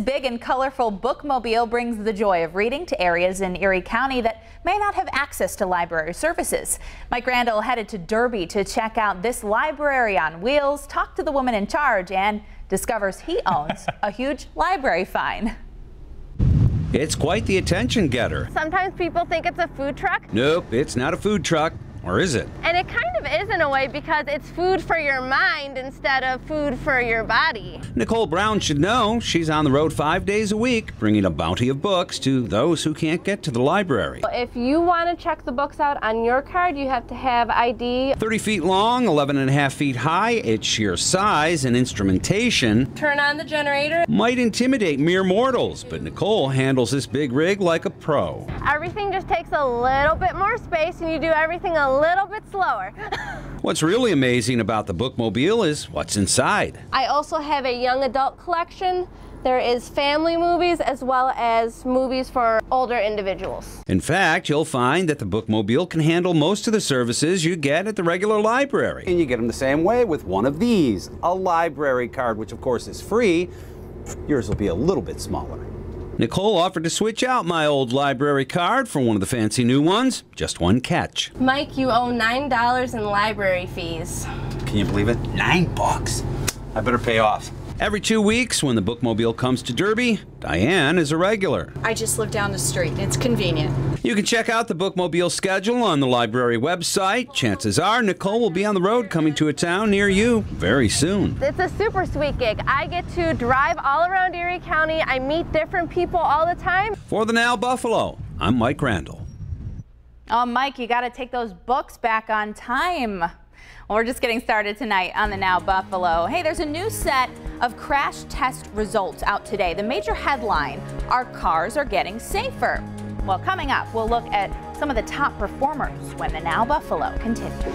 big and colorful Bookmobile brings the joy of reading to areas in Erie County that may not have access to library services. Mike Randall headed to Derby to check out this library on wheels, talk to the woman in charge, and discovers he owns a huge library find. It's quite the attention getter. Sometimes people think it's a food truck. Nope, it's not a food truck. Or is it? And it kind of is in a way because it's food for your mind instead of food for your body. Nicole Brown should know. She's on the road 5 days a week, bringing a bounty of books to those who can't get to the library. If you want to check the books out on your card, you have to have ID. 30 feet long, 11.5 feet high, its sheer size and instrumentation Turn on the generator. might intimidate mere mortals, but Nicole handles this big rig like a pro. Everything just takes a little bit more space and you do everything a little bit slower. What's really amazing about the Bookmobile is what's inside. I also have a young adult collection. There is family movies as well as movies for older individuals. In fact, you'll find that the Bookmobile can handle most of the services you get at the regular library. And you get them the same way with one of these, a library card, which of course is free. Yours will be a little bit smaller. Nicole offered to switch out my old library card for one of the fancy new ones. Just one catch. Mike, you owe $9 in library fees. Can you believe it? $9. I better pay off. Every 2 weeks, when the Bookmobile comes to Derby, Diane is a regular. I just live down the street. It's convenient. You can check out the Bookmobile schedule on the library website. Chances are Nicole will be on the road coming to a town near you very soon. It's a super sweet gig. I get to drive all around Erie County. I meet different people all the time. For the Now Buffalo, I'm Mike Randall. Oh, Mike, you got to take those books back on time. Well, we're just getting started tonight on the Now Buffalo. Hey, there's a new set of crash test results out today. The major headline, our cars are getting safer. Well, coming up, we'll look at some of the top performers when the Now Buffalo continues.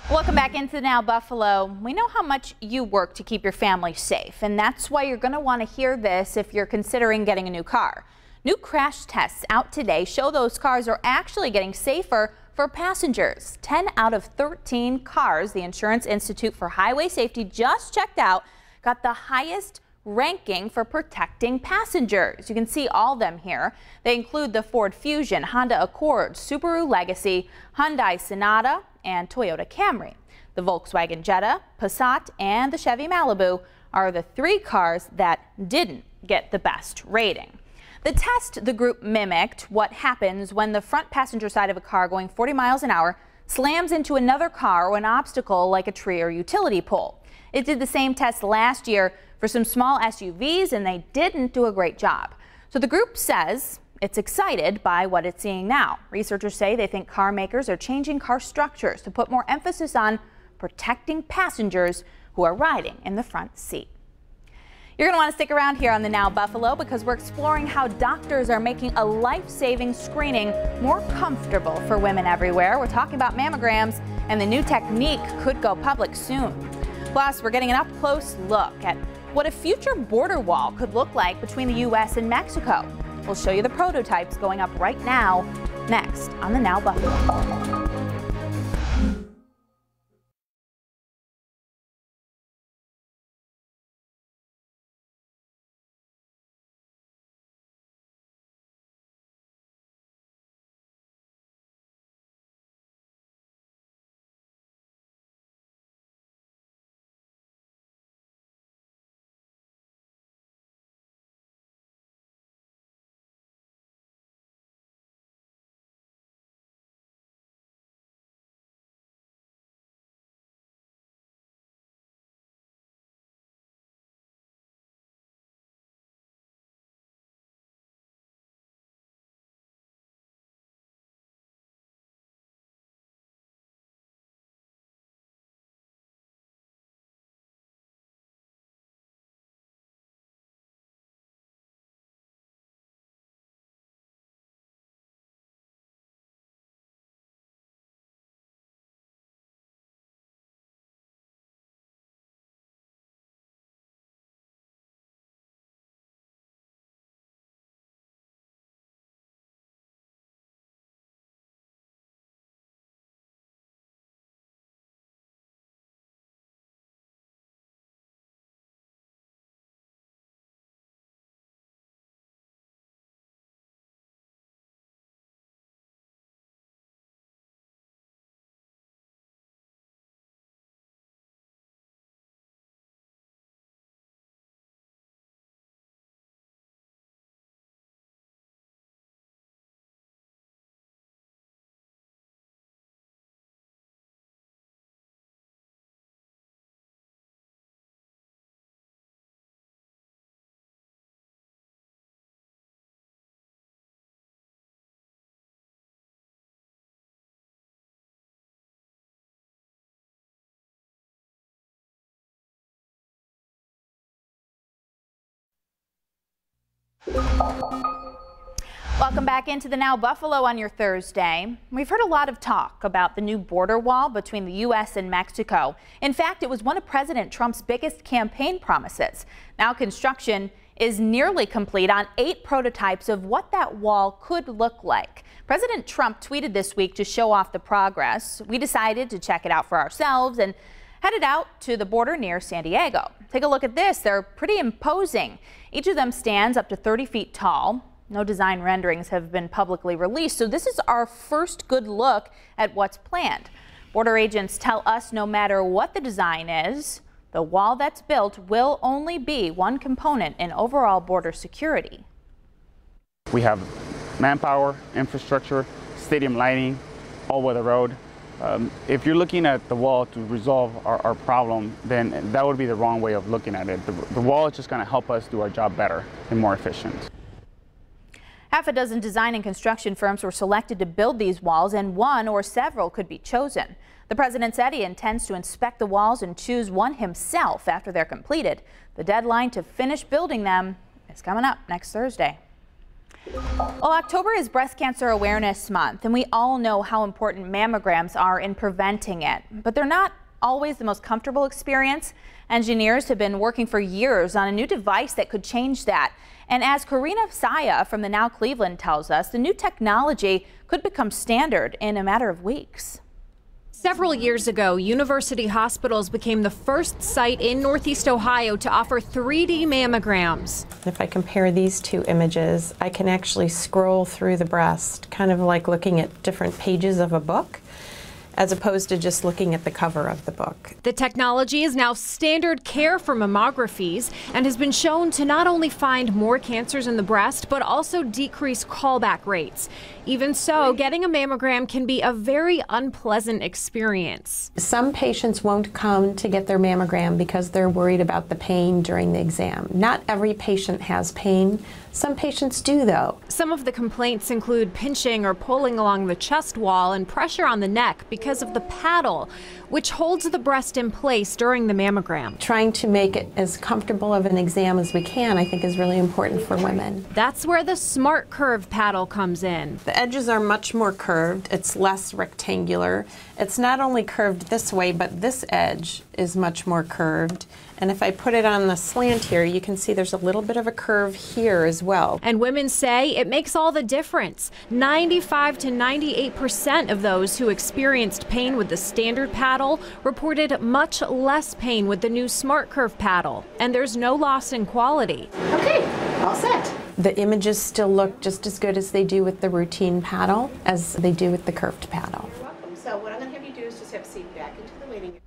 Welcome back into Now Buffalo. We know how much you work to keep your family safe, and that's why you're going to want to hear this if you're considering getting a new car. New crash tests out today show those cars are actually getting safer for passengers. 10 out of 13 cars the Insurance Institute for Highway Safety just checked out got the highest ranking for protecting passengers. You can see all of them here. They include the Ford Fusion, Honda Accord, Subaru Legacy, Hyundai Sonata, and Toyota Camry. The Volkswagen Jetta, Passat, and the Chevy Malibu are the 3 cars that didn't get the best rating. The test the group mimicked what happens when the front passenger side of a car going 40 miles an hour slams into another car or an obstacle like a tree or utility pole. It did the same test last year for some small SUVs, and they didn't do a great job. So the group says it's excited by what it's seeing now. Researchers say they think car makers are changing car structures to put more emphasis on protecting passengers who are riding in the front seat. You're going to want to stick around here on the Now Buffalo because we're exploring how doctors are making a life-saving screening more comfortable for women everywhere. We're talking about mammograms, and the new technique could go public soon. Plus, we're getting an up-close look at what a future border wall could look like between the U.S. and Mexico. We'll show you the prototypes going up right now, next on the Now Buffalo. Welcome back into the Now Buffalo on your Thursday. We've heard a lot of talk about the new border wall between the U.S. and Mexico. In fact, it was one of President Trump's biggest campaign promises. Now construction is nearly complete on 8 prototypes of what that wall could look like. President Trump tweeted this week to show off the progress. We decided to check it out for ourselves and headed out to the border near San Diego. Take a look at this. They're pretty imposing. Each of them stands up to 30 feet tall. No design renderings have been publicly released, so this is our first good look at what's planned. Border agents tell us no matter what the design is, the wall that's built will only be one component in overall border security. We have manpower, infrastructure, stadium lighting, all-weather road. If you're looking at the wall to resolve our problem, then that would be the wrong way of looking at it. The wall is just going to help us do our job better and more efficient. Half a dozen design and construction firms were selected to build these walls, and one or several could be chosen. The president said he intends to inspect the walls and choose one himself after they're completed. The deadline to finish building them is coming up next Thursday. Well, October is Breast Cancer Awareness Month, and we all know how important mammograms are in preventing it. But they're not always the most comfortable experience. Engineers have been working for years on a new device that could change that. And as Karina Saya from the Now Cleveland tells us, the new technology could become standard in a matter of weeks. Several years ago, University Hospitals became the first site in Northeast Ohio to offer 3D mammograms. If I compare these two images, I can actually scroll through the breast, kind of like looking at different pages of a book, as opposed to just looking at the cover of the book. The technology is now standard care for mammographies and has been shown to not only find more cancers in the breast, but also decrease callback rates. Even so, getting a mammogram can be a very unpleasant experience. Some patients won't come to get their mammogram because they're worried about the pain during the exam. Not every patient has pain. Some patients do, though. Some of the complaints include pinching or pulling along the chest wall and pressure on the neck because of the paddle, which holds the breast in place during the mammogram. Trying to make it as comfortable of an exam as we can, I think, is really important for women. That's where the Smart Curve paddle comes in. The edges are much more curved. It's less rectangular. It's not only curved this way, but this edge is much more curved. And if I put it on the slant here, you can see there's a little bit of a curve here as well. And women say it makes all the difference. 95 to 98% of those who experienced pain with the standard paddle reported much less pain with the new Smart Curve paddle. And there's no loss in quality. Okay, all set. The images still look just as good as they do with the routine paddle as they do with the curved paddle. You're welcome. So what I'm going to have you do is just have a seat back into the waiting room.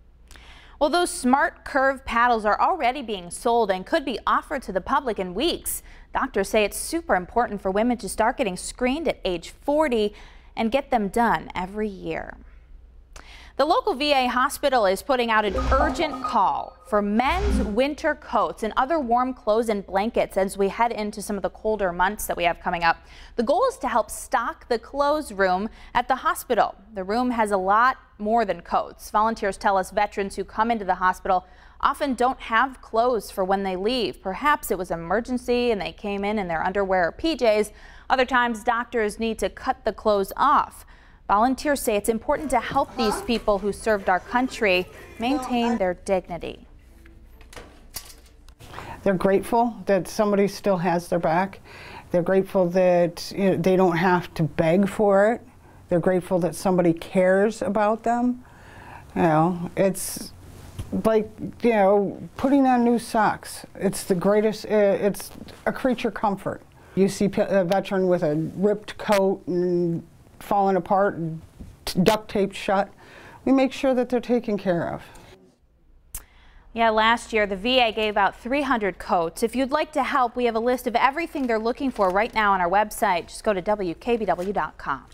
Well, those Smart Curve paddles are already being sold and could be offered to the public in weeks. Doctors say it's super important for women to start getting screened at age 40 and get them done every year. The local VA hospital is putting out an urgent call for men's winter coats and other warm clothes and blankets as we head into some of the colder months that we have coming up. The goal is to help stock the clothes room at the hospital. The room has a lot more than coats. Volunteers tell us veterans who come into the hospital often don't have clothes for when they leave. Perhaps it was an emergency and they came in their underwear or PJs. Other times doctors need to cut the clothes off. Volunteers say it's important to help these people who served our country maintain their dignity. They're grateful that somebody still has their back. They're grateful that they don't have to beg for it. They're grateful that somebody cares about them. You know, it's like, you know, putting on new socks. It's the greatest, it's a creature comfort. You see a veteran with a ripped coat and falling apart and duct taped shut. We make sure that they're taken care of. Yeah, last year the VA gave out 300 coats. If you'd like to help, we have a list of everything they're looking for right now on our website. Just go to WKBW.com.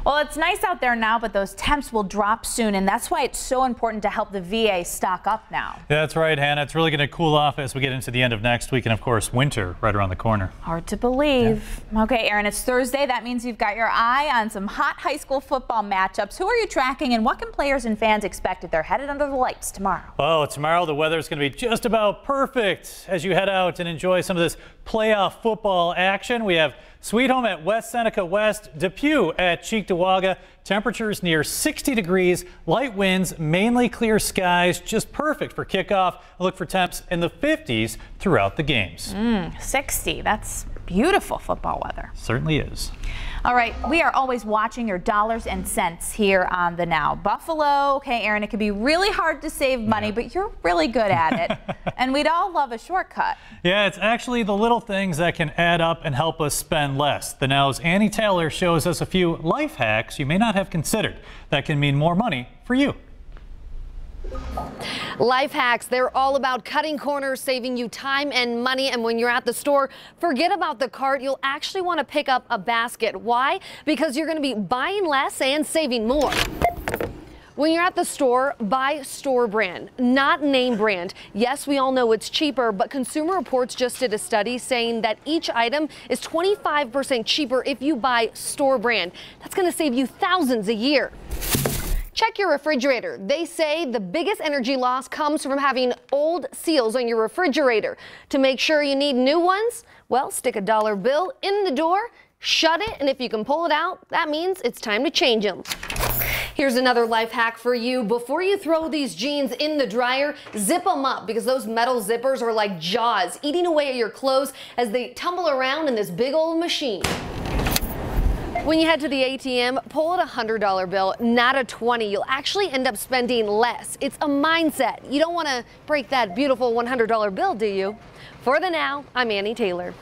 Well, it's nice out there now, but those temps will drop soon, and that's why it's so important to help the VA stock up now. That's right, Hannah. It's really going to cool off as we get into the end of next week, and of course, winter right around the corner. Hard to believe. Yeah. Okay, Aaron, it's Thursday. That means you've got your eye on some hot high school football matchups. Who are you tracking, and what can players and fans expect if they're headed under the lights tomorrow? Well, tomorrow the weather is going to be just about perfect as you head out and enjoy some of this playoff football action. We have Sweet Home at West Seneca West, Depew at Cheektowaga. Temperatures near 60 degrees, light winds, mainly clear skies, just perfect for kickoff. Look for temps in the 50s throughout the games. 60, that's beautiful football weather. Certainly is. All right, we are always watching your dollars and cents here on The Now. Buffalo, okay, Aaron, it can be really hard to save money, but you're really good at it. And we'd all love a shortcut. Yeah, it's actually the little things that can add up and help us spend less. The Now's Annie Taylor shows us a few life hacks you may not have considered that can mean more money for you. Life hacks, they're all about cutting corners, saving you time and money. And when you're at the store, forget about the cart. You'll actually want to pick up a basket. Why? Because you're going to be buying less and saving more. When you're at the store, buy store brand, not name brand. Yes, we all know it's cheaper, but Consumer Reports just did a study saying that each item is 25% cheaper if you buy store brand. That's going to save you thousands a year. Check your refrigerator. They say the biggest energy loss comes from having old seals on your refrigerator. To make sure you need new ones, well, stick a dollar bill in the door, shut it, and if you can pull it out, that means it's time to change them. Here's another life hack for you. Before you throw these jeans in the dryer, zip them up because those metal zippers are like jaws eating away at your clothes as they tumble around in this big old machine. When you head to the ATM, pull out a $100 bill, not a 20. You'll actually end up spending less. It's a mindset. You don't want to break that beautiful $100 bill, do you? For The Now, I'm Annie Taylor.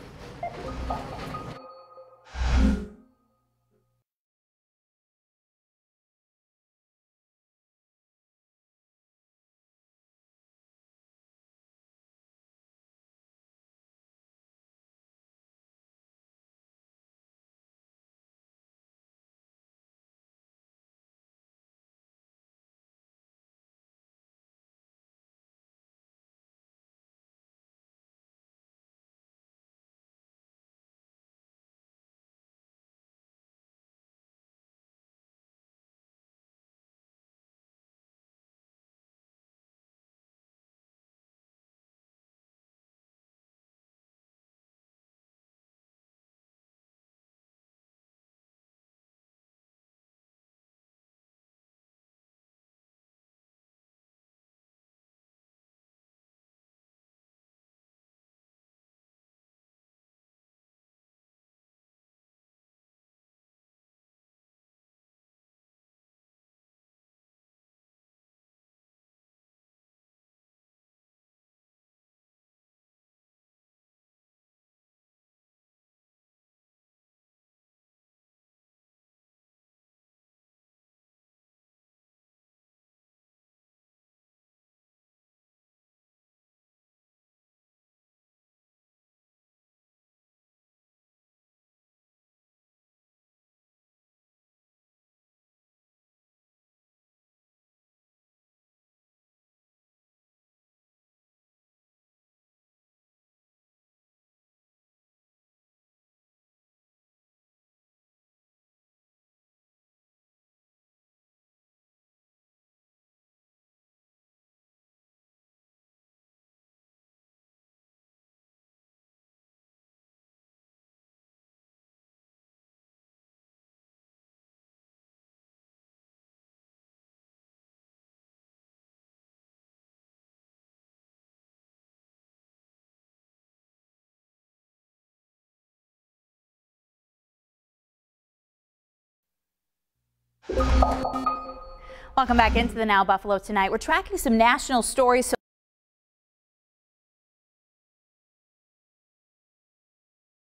Welcome back into the Now Buffalo tonight. We're tracking some national stories.